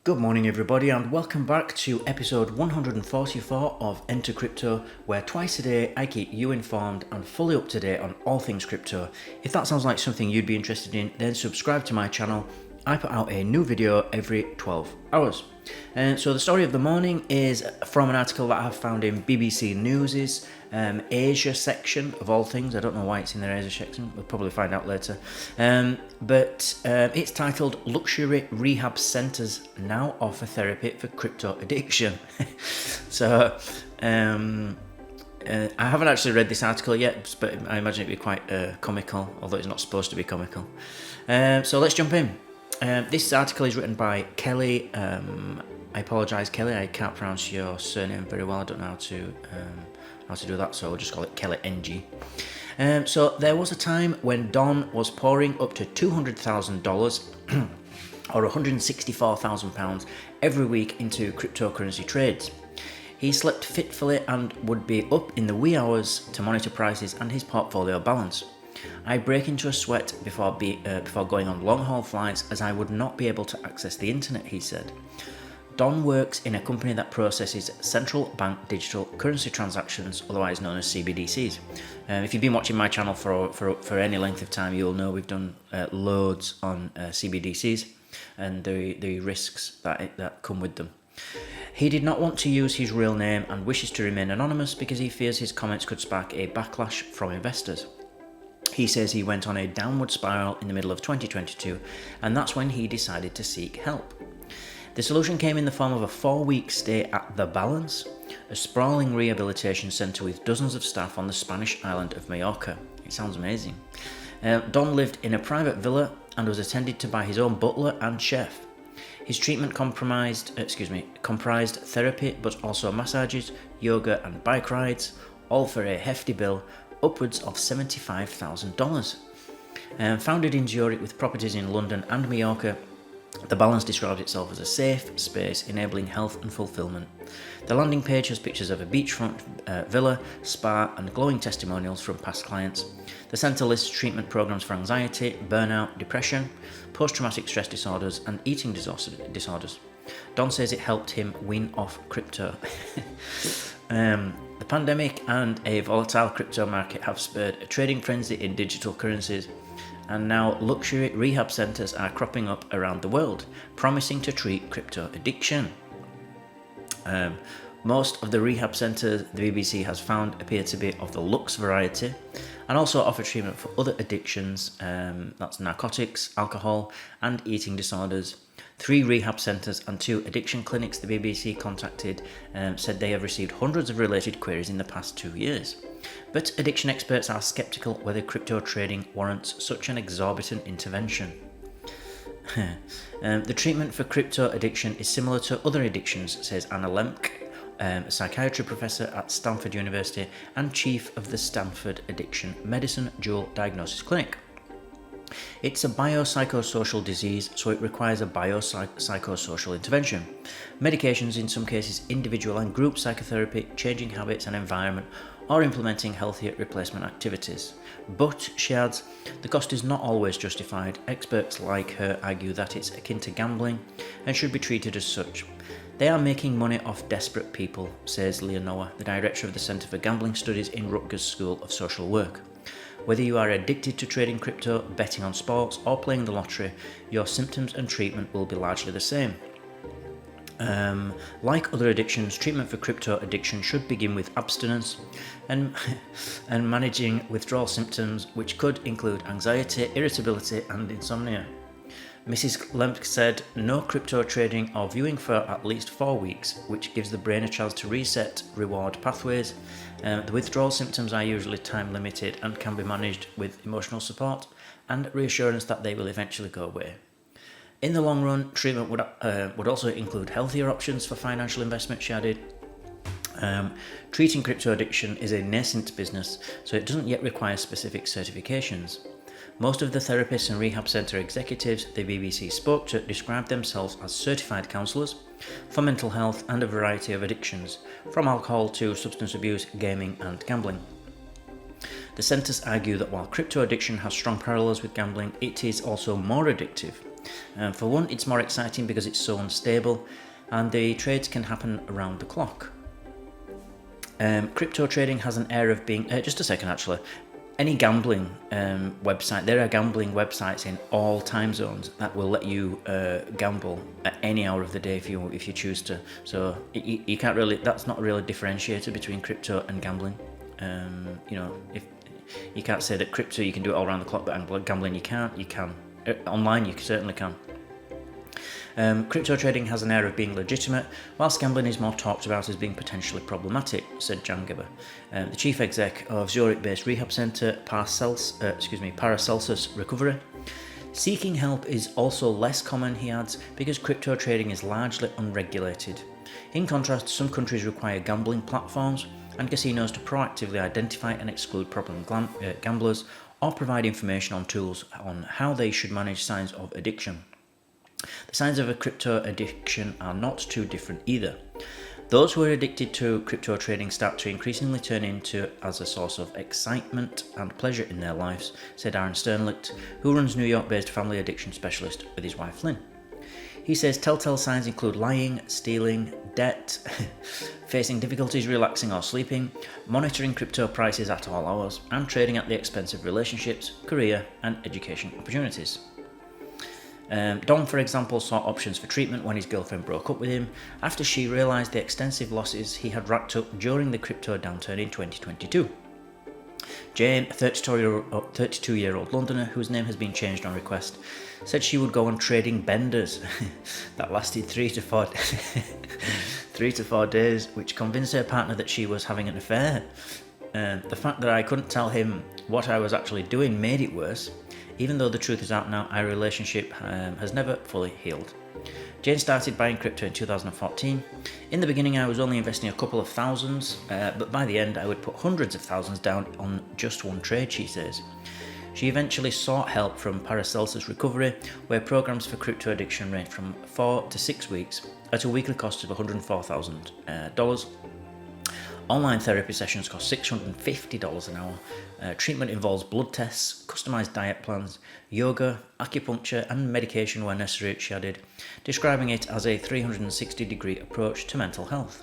Good morning everybody and welcome back to episode 144 of Enter Crypto, where twice a day I keep you informed and fully up to date on all things crypto. If that sounds like something you'd be interested in, then subscribe to my channel. I put out a new video every 12 hours. So the story of the morning is from an article that I have found in BBC News' Asia section of all things. I don't know why it's in their Asia section, we'll probably find out later. But it's titled "Luxury Rehab Centres Now Offer Therapy for Crypto Addiction." So I haven't actually read this article yet, but I imagine it'd be quite comical, although it's not supposed to be comical. So let's jump in. This article is written by Kelly. I apologise, Kelly, I can't pronounce your surname very well. I don't know how to do that, so I'll just call it Kelly NG. So there was a time when Don was pouring up to $200,000 or £164,000 every week into cryptocurrency trades. He slept fitfully and would be up in the wee hours to monitor prices and his portfolio balance. I break into a sweat before going on long-haul flights, as I would not be able to access the internet, he said. Don works in a company that processes central bank digital currency transactions, otherwise known as CBDCs. If you've been watching my channel for any length of time, you'll know we've done loads on CBDCs and the risks that come with them. He did not want to use his real name and wishes to remain anonymous because he fears his comments could spark a backlash from investors. He says he went on a downward spiral in the middle of 2022, and that's when he decided to seek help. The solution came in the form of a 4-week stay at The Balance, a sprawling rehabilitation centre with dozens of staff on the Spanish island of Majorca. It sounds amazing. Don lived in a private villa and was attended to by his own butler and chef. His treatment comprised therapy, but also massages, yoga and bike rides, all for a hefty bill, upwards of $75,000. Founded in Zurich with properties in London and Majorca, The Balance describes itself as a safe space enabling health and fulfillment. The landing page has pictures of a beachfront villa, spa and glowing testimonials from past clients. The centre lists treatment programs for anxiety, burnout, depression, post-traumatic stress disorders and eating disorders. Don says it helped him wean off crypto. The pandemic and a volatile crypto market have spurred a trading frenzy in digital currencies, and now luxury rehab centres are cropping up around the world, promising to treat crypto addiction. Most of the rehab centres the BBC has found appear to be of the luxe variety and also offer treatment for other addictions, that's narcotics, alcohol and eating disorders. 3 rehab centres and 2 addiction clinics the BBC contacted said they have received hundreds of related queries in the past 2 years. But addiction experts are sceptical whether crypto trading warrants such an exorbitant intervention. The treatment for crypto addiction is similar to other addictions, says Anna Lemke, a psychiatry professor at Stanford University and chief of the Stanford Addiction Medicine Dual Diagnosis Clinic. It's a biopsychosocial disease, so it requires a biopsychosocial intervention. Medications, in some cases individual and group psychotherapy, changing habits and environment, or implementing healthier replacement activities. But, she adds, the cost is not always justified. Experts like her argue that it's akin to gambling and should be treated as such. They are making money off desperate people, says Leonora, the director of the Centre for Gambling Studies in Rutgers School of Social Work. Whether you are addicted to trading crypto, betting on sports, or playing the lottery, your symptoms and treatment will be largely the same. Like other addictions, treatment for crypto addiction should begin with abstinence and managing withdrawal symptoms, which could include anxiety, irritability, and insomnia. Mrs. Lemke said, no crypto trading or viewing for at least 4 weeks, which gives the brain a chance to reset reward pathways. The withdrawal symptoms are usually time limited and can be managed with emotional support and reassurance that they will eventually go away. In the long run, treatment would also include healthier options for financial investment, she added. Treating crypto addiction is a nascent business, so it doesn't yet require specific certifications. Most of the therapists and rehab centre executives the BBC spoke to described themselves as certified counsellors for mental health and a variety of addictions, from alcohol to substance abuse, gaming and gambling. The centres argue that while crypto addiction has strong parallels with gambling, it is also more addictive. For one, it's more exciting because it's so unstable, and the trades can happen around the clock. Crypto trading has an air of being... just a second, actually. Any gambling website, there are gambling websites in all time zones that will let you gamble at any hour of the day if you choose to. So you can't really... That's not really a differentiator between crypto and gambling. If you can't say that crypto you can do it all around the clock, but gambling you can't. You can. Online you certainly can. Crypto trading has an air of being legitimate, whilst gambling is more talked about as being potentially problematic, said Jan Gibber, the chief exec of Zurich-based rehab centre Paracelsus Recovery. Seeking help is also less common, he adds, because crypto trading is largely unregulated. In contrast, some countries require gambling platforms and casinos to proactively identify and exclude problem gamblers or provide information on tools on how they should manage signs of addiction. The signs of a crypto addiction are not too different either. Those who are addicted to crypto trading start to increasingly turn into as a source of excitement and pleasure in their lives, said Aaron Sternlicht, who runs New York-based family addiction specialist with his wife Lynn. He says telltale signs include lying, stealing, debt, facing difficulties relaxing or sleeping, monitoring crypto prices at all hours, and trading at the expense of relationships, career, and education opportunities. Don, for example, saw options for treatment when his girlfriend broke up with him after she realised the extensive losses he had racked up during the crypto downturn in 2022. Jane, a 32-year-old Londoner whose name has been changed on request, said she would go on trading benders that lasted 3 to 4 days, which convinced her partner that she was having an affair. The fact that I couldn't tell him what I was actually doing made it worse. Even though the truth is out now, our relationship has never fully healed. Jane started buying crypto in 2014. In the beginning, I was only investing a couple of thousands, but by the end, I would put hundreds of thousands down on just one trade, she says. She eventually sought help from Paracelsus Recovery, where programs for crypto addiction range from 4 to 6 weeks at a weekly cost of $104,000. Online therapy sessions cost $650 an hour. Treatment involves blood tests, customised diet plans, yoga, acupuncture and medication where necessary, she added, describing it as a 360-degree approach to mental health.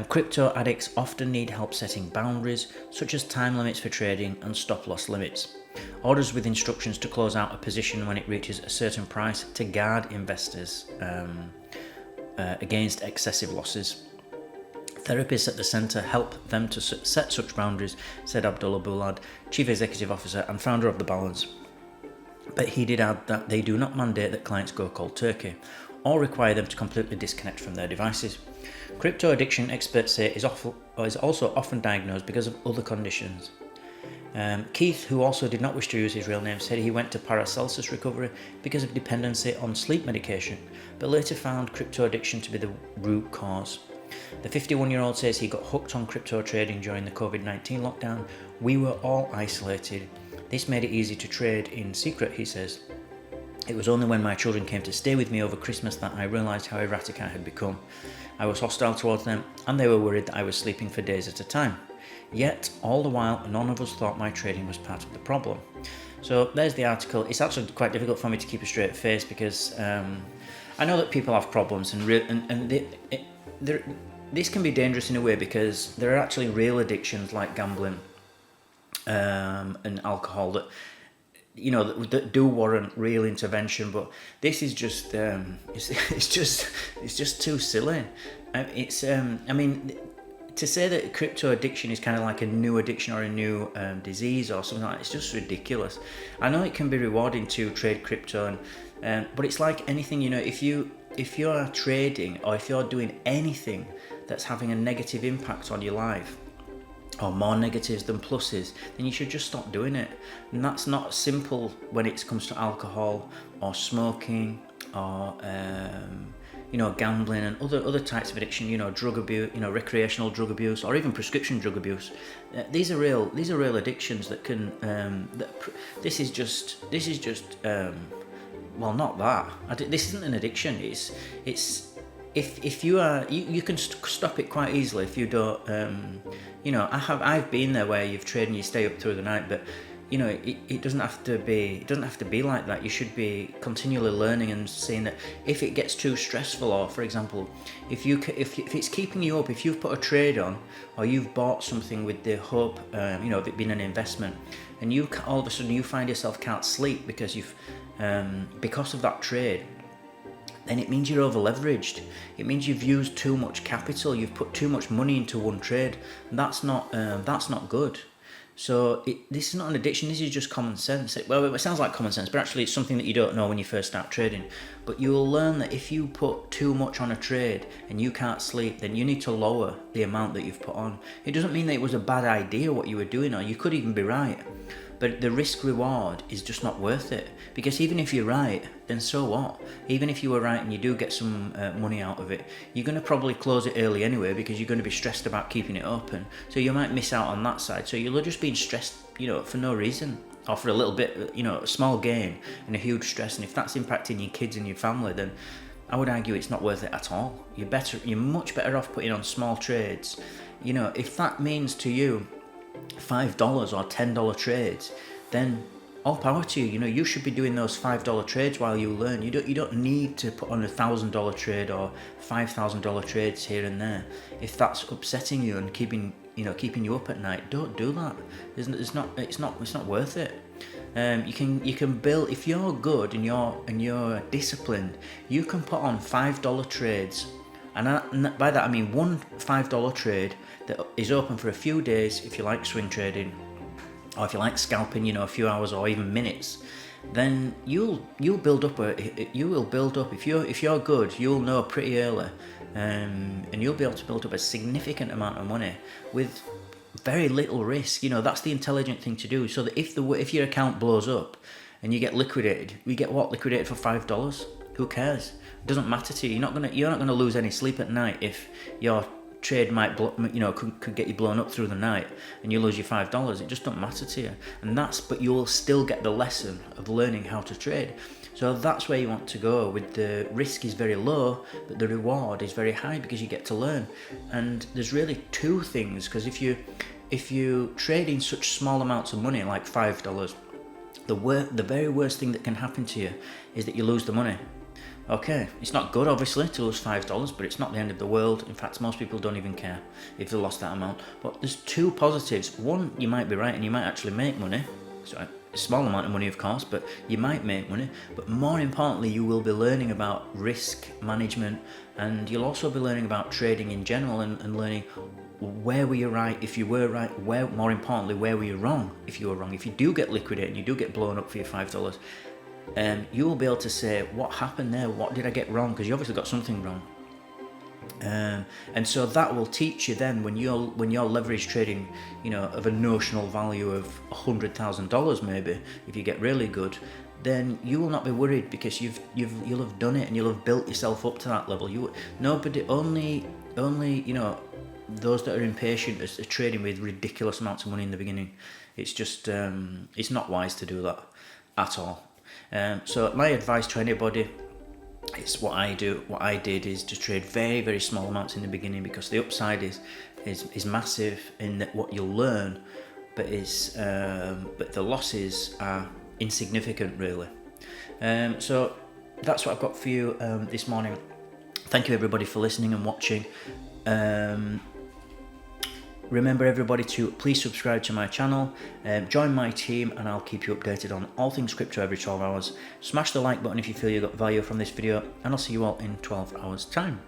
Crypto addicts often need help setting boundaries, such as time limits for trading and stop-loss limits. Orders with instructions to close out a position when it reaches a certain price to guard investors against excessive losses. Therapists at the centre help them to set such boundaries, said Abdullah Boulad, Chief Executive Officer and founder of The Balance. But he did add that they do not mandate that clients go cold turkey or require them to completely disconnect from their devices. Crypto addiction, experts say, is also often diagnosed because of other conditions. Keith, who also did not wish to use his real name, said he went to Paracelsus Recovery because of dependency on sleep medication, but later found crypto addiction to be the root cause. The 51-year-old says he got hooked on crypto trading during the COVID-19 lockdown. We were all isolated. This made it easy to trade in secret, he says. It was only when my children came to stay with me over Christmas that I realised how erratic I had become. I was hostile towards them, and they were worried that I was sleeping for days at a time. Yet, all the while, none of us thought my trading was part of the problem. So there's the article. It's actually quite difficult for me to keep a straight face because I know that people have problems, this can be dangerous in a way because there are actually real addictions like gambling and alcohol that that do warrant real intervention. But this is just it's just too silly. To say that crypto addiction is kind of like a new addiction or a new disease or something like that, it's just ridiculous. I know it can be rewarding to trade crypto, but it's like anything, if you're trading or if you're doing anything that's having a negative impact on your life, or more negatives than pluses, then you should just stop doing it. And that's not simple when it comes to alcohol or smoking or gambling and other types of addiction, drug abuse, recreational drug abuse, or even prescription drug abuse. These are real addictions that can this is just well, not that. This isn't an addiction. It's if you are, you can stop it quite easily if you don't. I've been there where you've traded and you stay up through the night, but you know, it doesn't have to be like that. You should be continually learning and seeing that if it gets too stressful, or for example, if it's keeping you up, if you've put a trade on or you've bought something with the hope, you know, of it being an investment, and you all of a sudden you find yourself can't sleep because because of that trade, then it means you're over leveraged. It means you've used too much capital. You've put too much money into one trade, and that's not good. So this is not an addiction. This is just common sense. It sounds like common sense, but actually it's something that you don't know when you first start trading. But you will learn that if you put too much on a trade and you can't sleep, then you need to lower the amount that you've put on. It doesn't mean that it was a bad idea what you were doing, or you could even be right. But the risk reward is just not worth it, because even if you're right, then so what? Even if you were right and you do get some money out of it, you're going to probably close it early anyway, because you're going to be stressed about keeping it open. So you might miss out on that side. So you're just being stressed, you know, for no reason, or for a little bit, you know, a small gain and a huge stress. And if that's impacting your kids and your family, then I would argue it's not worth it at all. You're much better off putting on small trades. You know, if that means to you $5 or $10 trades, then all power to you. You know, you should be doing those $5 trades while you learn. You don't need to put on $1,000 trade or $5,000 trades here and there. If that's upsetting you and keeping you up at night, don't do that. It's not worth it. You can build, if you're good and you're disciplined, you can put on $5 trades. And by that I mean one $5 trade that is open for a few days if you like swing trading, or if you like scalping, you know, a few hours or even minutes. Then you'll build up if you're good. You'll know pretty early, and you'll be able to build up a significant amount of money with very little risk. You know, that's the intelligent thing to do. So that if your account blows up and you get liquidated, we get liquidated for $5. Who cares? It doesn't matter to you. You're not gonna lose any sleep at night if your trade could get you blown up through the night and you lose your $5. It just don't matter to you. But you will still get the lesson of learning how to trade. So that's where you want to go. With the risk is very low, but the reward is very high, because you get to learn. And there's really two things, because if you trade in such small amounts of money like $5, the very worst thing that can happen to you is that you lose the money. Okay, it's not good obviously to lose $5, but it's not the end of the world. In fact, most people don't even care if they lost that amount. But there's two positives. One, you might be right and you might actually make money. So a small amount of money, of course, but you might make money. But more importantly, you will be learning about risk management, and you'll also be learning about trading in general, and learning where were you right if you were right, more importantly, where were you wrong if you were wrong. If you do get liquidated and you do get blown up for your $5, you will be able to say, what happened there? What did I get wrong? Because you obviously got something wrong. And so that will teach you then when you're leverage trading, you know, of a notional value of $100,000 maybe, if you get really good, then you will not be worried, because you'll have done it and you'll have built yourself up to that level. Only you know, those that are impatient are trading with ridiculous amounts of money in the beginning. It's just it's not wise to do that at all. So my advice to anybody, it's what I did is to trade very, very small amounts in the beginning, because the upside is massive in that what you'll learn, but the losses are insignificant really. So that's what I've got for you this morning. Thank you everybody for listening and watching. Remember everybody to please subscribe to my channel, join my team, and I'll keep you updated on all things crypto every 12 hours. Smash the like button if you feel you got value from this video, and I'll see you all in 12 hours time.